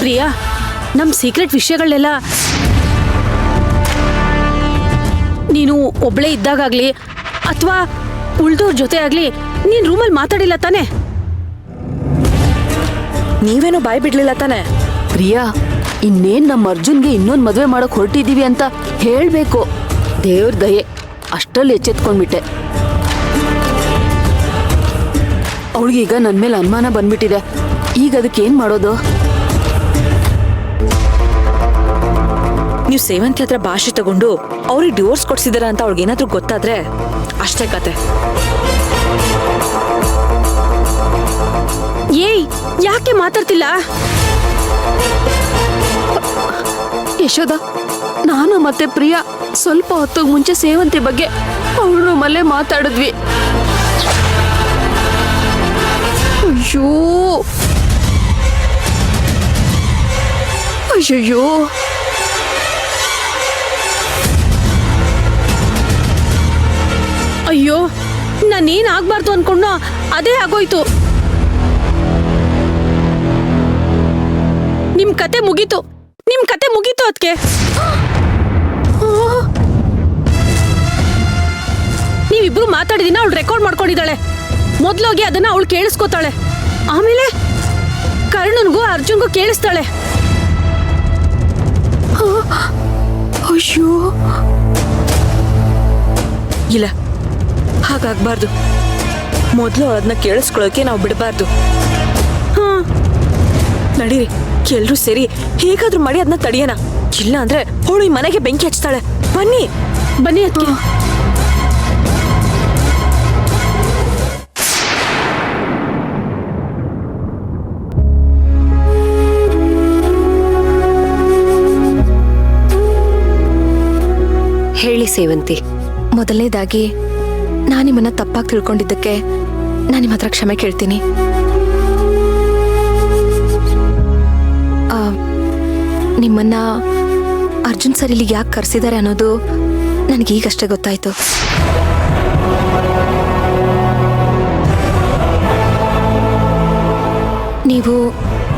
ಪ್ರಿಯಾ, ನಮ್ ಸೀಕ್ರೆಟ್ ವಿಷಯಗಳನ್ನೆಲ್ಲ ನೀನು ಒಬ್ಳೇ ಇದ್ದಾಗಲಿ ಅಥವಾ ಉಳ್ದೋರ್ ಜೊತೆ ಆಗ್ಲಿ ನೀನ್ ರೂಮಲ್ಲಿ ಮಾತಾಡಿಲ್ಲ ತಾನೆ? ನೀವೇನೋ ಬಾಯ್ ಬಿಡ್ಲಿಲ್ಲ ತಾನೆ? ಪ್ರಿಯಾ, ಇನ್ನೇನ್ ನಮ್ಮ ಅರ್ಜುನ್ಗೆ ಇನ್ನೊಂದ್ ಮದ್ವೆ ಮಾಡಕ್ ಹೊರಟಿದೀವಿ ಅಂತ ಹೇಳ್ಬೇಕು. ದೇವ್ರ ದಯೆ, ಅಷ್ಟಲ್ಲಿ ಎಚ್ಚೆತ್ಕೊಂಡ್ಬಿಟ್ಟೆ. ಅವಳಿಗೀಗ ನನ್ ಮೇಲೆ ಅನುಮಾನ ಬಂದ್ಬಿಟ್ಟಿದೆ. ಈಗ ಅದಕ್ಕೆ ಏನ್ ಮಾಡೋದು? ನೀವು ಸೇವಂತಿ ಹತ್ರ ಭಾಷೆ ತಗೊಂಡು ಅವ್ರಿಗೆ ಡಿವೋರ್ಸ್ ಕೊಡ್ಸಿದಾರ ಅಂತ ಅವ್ಳಿಗೇನಾದ್ರೂ ಗೊತ್ತಾದ್ರೆ ಅಷ್ಟೇ ಕತೆ. ಏಯ್, ಯಾಕೆ ಮಾತಾಡ್ತಿಲ್ಲ? ಯಶೋದ, ನಾನು ಮತ್ತೆ ಪ್ರಿಯಾ ಸ್ವಲ್ಪ ಹೊತ್ತು ಮುಂಚೆ ಸೇವಂತಿ ಬಗ್ಗೆ ಅವ್ರ ರೂಮಲ್ಲೇ ಮಾತಾಡಿದ್ವಿ. ಅಯ್ಯೋ ಅಯ್ಯಯ್ಯೋ, ಅಯ್ಯೋ, ನಾನೇನ್ ಆಗ್ಬಾರ್ದು ಅನ್ಕೊಂಡೋ ಅದೇ ಆಗೋಯ್ತು. ನಿಮ್ ಕತೆ ಮುಗೀತು, ನಿಮ್ ಕತೆ ಮುಗೀತು. ಅದಕ್ಕೆ ನೀವಿಬ್ರು ಮಾತಾಡಿದಿನ ಅವಳು ರೆಕಾರ್ಡ್ ಮಾಡ್ಕೊಂಡಿದ್ದಾಳೆ. ಮೊದ್ಲೋಗಿ ಅದನ್ನ ಅವಳು ಕೇಳಿಸ್ಕೊತಾಳೆ. ಆಮೇಲೆ ಕರ್ಣನ್ಗೂ ಅರ್ಜುನ್ಗೂ ಕೇಳಿಸ್ತಾಳೆ. ಅಯ್ಯೋ, ಇಲ್ಲ, ಹಾಗಾಗ್ಬಾರ್ದು. ಮೊದ್ಲು ಅದನ್ನ ಕೇಳಿಸ್ಕೊಳ್ಳೋಕೆ ನಾವು ಬಿಡಬಾರ್ದು. ನಡೀರಿ, ಎಲ್ರೂ ಸೇರಿ ಹೇಗಾದ್ರೂ ಮಾಡಿ ಅದನ್ನ ತಡಿಯೋಣ. ಇಲ್ಲ ಅಂದ್ರೆ ಅವಳು ಈ ಮನೆಗೆ ಬೆಂಕಿ ಹಚ್ತಾಳೆ. ಬನ್ನಿ ಬನ್ನಿ ಅದಕ್ಕೆ. ಹೇಳಿ ಸೇವಂತಿ. ಮೊದಲನೇದಾಗಿ ನಾನು ನಿಮ್ಮನ್ನ ತಪ್ಪಾಗಿ ತಿಳ್ಕೊಂಡಿದ್ದಕ್ಕೆ ನಾನು ನಿಮ್ಮ ಹತ್ರ ಕ್ಷಮೆ ಕೇಳ್ತೀನಿ. ನಿಮ್ಮನ್ನ ಅರ್ಜುನ್ ಸರ್ ಇಲ್ಲಿಗೆ ಯಾಕೆ ಕರೆಸಿದ್ದಾರೆ ಅನ್ನೋದು ನನಗೆ ಈಗಷ್ಟೇ ಗೊತ್ತಾಯ್ತು. ನೀವು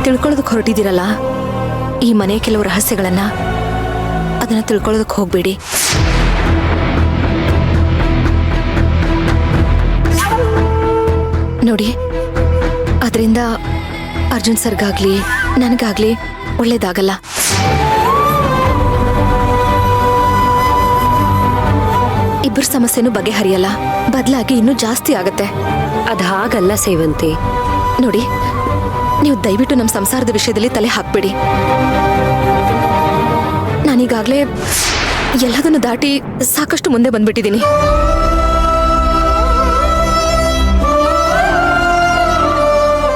ತಿಳ್ಕೊಳ್ಳೋದಕ್ಕೆ ಹೊರಟಿದ್ದೀರಲ್ಲ, ಈ ಮನೆ ಕೆಲವು ರಹಸ್ಯಗಳನ್ನ ಅದನ್ನ ತಿಳ್ಕೊಳ್ಳೋದಕ್ಕೆ ಹೋಗ್ಬೇಡಿ. ನೋಡಿ, ಅದರಿಂದ ಅರ್ಜುನ್ ಸರ್ಗಾಗ್ಲಿ ನನಗಾಗ್ಲಿ ಒಳ್ಳೇದಾಗಲ್ಲ. ಇಬ್ಬರ ಸಮಸ್ಯೆನೂ ಬಗೆಹರಿಯಲ್ಲ, ಬದಲಾಗಿ ಇನ್ನೂ ಜಾಸ್ತಿ ಆಗತ್ತೆ. ಅದ್ ಹಾಗಲ್ಲ ಸೇವಂತಿ. ನೋಡಿ, ನೀವು ದಯವಿಟ್ಟು ನಮ್ಮ ಸಂಸಾರದ ವಿಷಯದಲ್ಲಿ ತಲೆ ಹಾಕ್ಬೇಡಿ. ನಾನೀಗಾಗ್ಲೇ ಎಲ್ಲದನ್ನು ದಾಟಿ ಸಾಕಷ್ಟು ಮುಂದೆ ಬಂದ್ಬಿಟ್ಟಿದ್ದೀನಿ.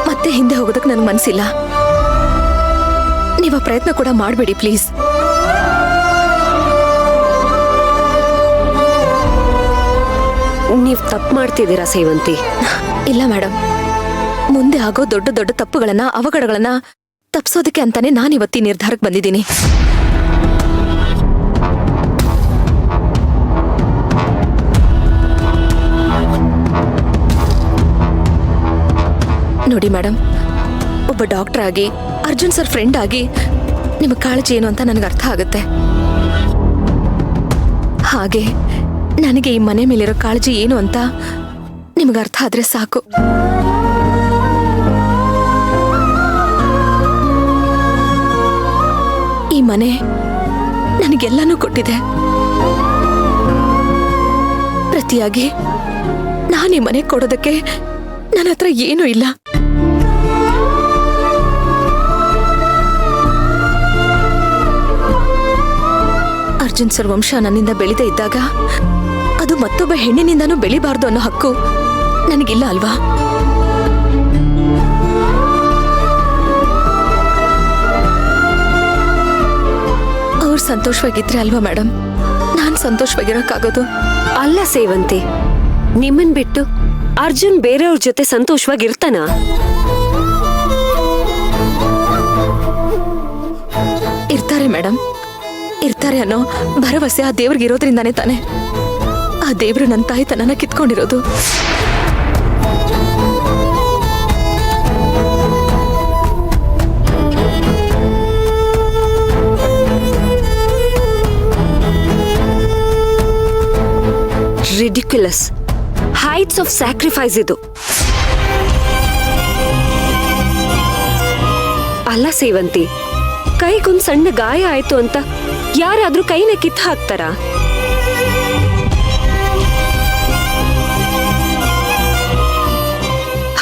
ಮತ್ತೆ ಹಿಂದೆ ಹೋಗೋದಕ್ಕೆ ನನಗೆ ಮನಸ್ಸಿಲ್ಲ. ನೀವು ಪ್ರಯತ್ನ ಕೂಡ ಮಾಡಬೇಡಿ ಪ್ಲೀಸ್. ನೀವ್ ತಪ್ಪು ಮಾಡ್ತಿದ್ದೀರಾ ಸೇವಂತಿ. ಇಲ್ಲ ಮೇಡಮ್, ಮುಂದೆ ಆಗೋ ದೊಡ್ಡ ದೊಡ್ಡ ತಪ್ಪುಗಳನ್ನ ಅವಘಡಗಳನ್ನ ತಪ್ಪಿಸೋದಕ್ಕೆ ಅಂತಾನೆ ನಾನಿವತ್ತಿ ನಿರ್ಧಾರಕ್ಕೆ ಬಂದಿದ್ದೀನಿ. ನೋಡಿ ಮೇಡಮ್, ಒಬ್ಬ ಡಾಕ್ಟರ್ ಆಗಿ ಅರ್ಜುನ್ ಸರ್ ಫ್ರೆಂಡ್ ಆಗಿ ನಿಮ್ಮ ಕಾಳಜಿ ಏನು ಅಂತ ನನಗೆ ಅರ್ಥ ಆಗುತ್ತೆ. ಹಾಗೆ ನನಗೆ ಈ ಮನೆ ಮೇಲಿರೋ ಕಾಳಜಿ ಏನು ಅಂತ ನಿಮಗೆ ಅರ್ಥ ಆದ್ರೆ ಸಾಕು. ಈ ಮನೆ ನನಗೆಲ್ಲಾನು ಕೊಟ್ಟಿದೆ. ಪ್ರತಿಯಾಗಿ ನಾನು ಈ ಮನೆ ಕೊಡೋದಕ್ಕೆ ನನ್ನ ಹತ್ರ ಏನೂ ಇಲ್ಲ. ಅರ್ಜುನ್ ಸರ್ ವಂಶ ನನ್ನಿಂದ ಬೆಳೆದೇ ಇದ್ದಾಗ ಅದು ಮತ್ತೊಬ್ಬ ಹೆಣ್ಣಿನಿಂದನೂ ಬೆಳಿಬಾರ್ದು ಅನ್ನೋ ಹಕ್ಕು ನನಗಿಲ್ಲ ಅಲ್ವಾ? ಅವ್ರು ಸಂತೋಷವಾಗಿದ್ರೆ ಅಲ್ವಾ ಮೇಡಮ್ ನಾನ್ ಸಂತೋಷವಾಗಿರೋಕ್ಕಾಗೋದು? ಅಲ್ಲ ಸೇವಂತಿ, ನಿಮ್ಮನ್ ಬಿಟ್ಟು ಅರ್ಜುನ್ ಬೇರೆಯವ್ರ ಜೊತೆ ಸಂತೋಷವಾಗಿರ್ತಾನ? ಇರ್ತಾರೆ ಮೇಡಮ್, ಇರ್ತಾರೆ ಅನ್ನೋ ಭರವಸೆ ಆ ದೇವ್ರಿಗಿರೋದ್ರಿಂದಾನೇ ತಾನೆ ಆ ದೇವ್ರು ನನ್ನ ತಾಯಿತನನ ಕಿತ್ಕೊಂಡಿರೋದು. ಮಿರಾಕ್ಯುಲಸ್, ಹೈಟ್ಸ್ ಆಫ್ ಸ್ಯಾಕ್ರಿಫೈಸ್ ಇದು. ಅಲ್ಲ ಸೇವಂತಿ, ಕೈಗೊಂದ್ ಸಣ್ಣ ಗಾಯ ಆಯ್ತು ಅಂತ ಯಾರಾದ್ರೂ ಕೈನ ಕಿತ್ತು ಹಾಕ್ತಾರ?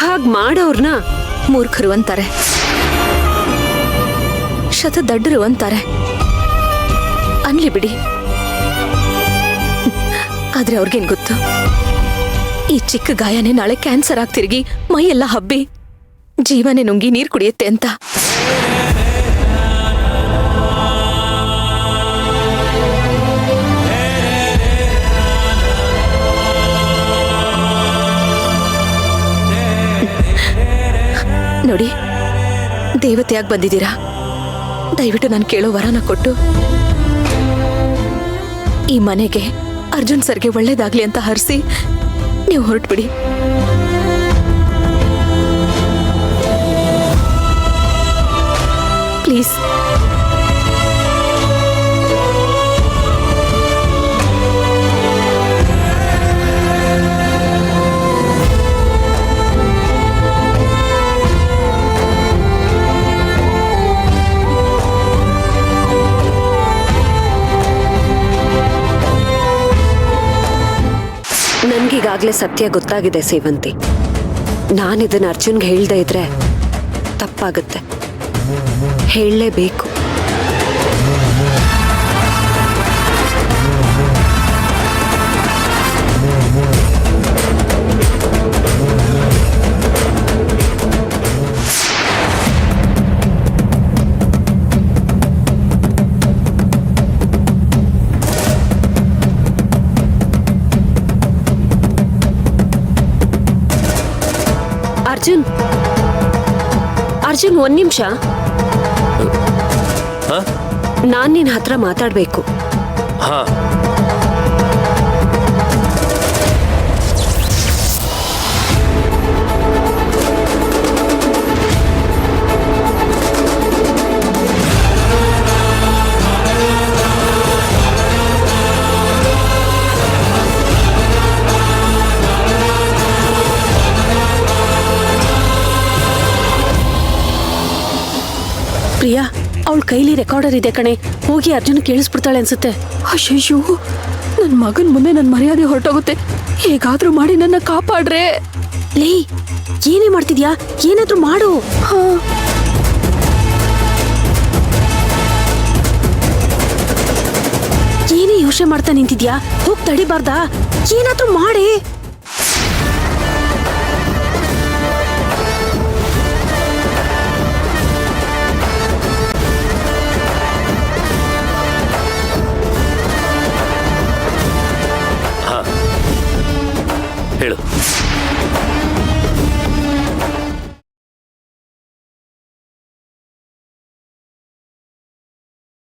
ಹಾಗ್ ಮಾಡೋರ್ನ ಮೂರ್ಖರು ಅಂತಾರೆ, ಶತದಡ್ಡರು ಅಂತಾರೆ. ಅನ್ಲಿ ಬಿಡಿ. ಆದ್ರೆ ಅವ್ರಿಗೇನ್ ಗೊತ್ತು, ಈ ಚಿಕ್ಕ ಗಾಯನೇ ನಾಳೆ ಕ್ಯಾನ್ಸರ್ ಆಗಿ ತಿರುಗಿ ಮೈಯೆಲ್ಲ ಹಬ್ಬಿ ಜೀವನೇ ನುಂಗಿ ನೀರ್ ಕುಡಿಯುತ್ತೆ ಅಂತ. ನೋಡಿ, ದೇವತೆಯಾಗಿ ಬಂದಿದ್ದೀರಾ. ದಯವಿಟ್ಟು ನಾನು ಕೇಳೋ ವರನ ಕೊಟ್ಟು ಈ ಮನೆಗೆ ಅರ್ಜುನ್ ಸರ್ಗೆ ಒಳ್ಳೇದಾಗ್ಲಿ ಅಂತ ಹರಿಸಿ ನೀವು ಹೊರಟ್ಬಿಡಿ. ಪ್ಲೀಸ್. ನನ್ಗೀಗಾಗ್ಲೇ ಸತ್ಯ ಗೊತ್ತಾಗಿದೆ ಸೇವಂತಿ. ನಾನಿದನ್ನ ಅರ್ಜುನ್ಗೆ ಹೇಳ್ದೇ ಇದ್ರೆ ತಪ್ಪಾಗುತ್ತೆ. ಹೇಳಲೇಬೇಕು. ಅರ್ಜುನ್, ಅರ್ಜುನ್, ಒಂದ್ ನಿಮಿಷ. ನಾನ್ ನಿನ್ ಹತ್ರ ಮಾತಾಡ್ಬೇಕು. ಪ್ರಿಯಾ, ಅವಳ ಕೈಲಿ ರೆಕಾರ್ಡರ್ ಇದೆ ಕಣೆ, ಹೋಗಿ ಅರ್ಜುನ್ ಕೇಳಿಸ್ಬಿಡ್ತಾಳೆ ಅನ್ಸುತ್ತೆ. ಅಯ್ಯಯ್ಯೋ, ನನ್ ಮಗನ್ ಮುಂದೆ ನನ್ ಮರ್ಯಾದೆ ಹೊರಟೋಗುತ್ತೆ. ಹೇಗಾದ್ರೂ ಮಾಡಿ ನನ್ನ ಕಾಪಾಡ್ರೆ. ಲೇ, ಏನೇ ಮಾಡ್ತಿದ್ಯಾ? ಏನಾದ್ರೂ ಮಾಡು. ಏನೇ ಯೋಚನೆ ಮಾಡ್ತಾ ನಿಂತಿದ್ಯಾ? ಹೋಗ್ ತಡಿಬಾರ್ದಾ? ಏನಾದ್ರೂ ಮಾಡಿ. ಹೇಳು.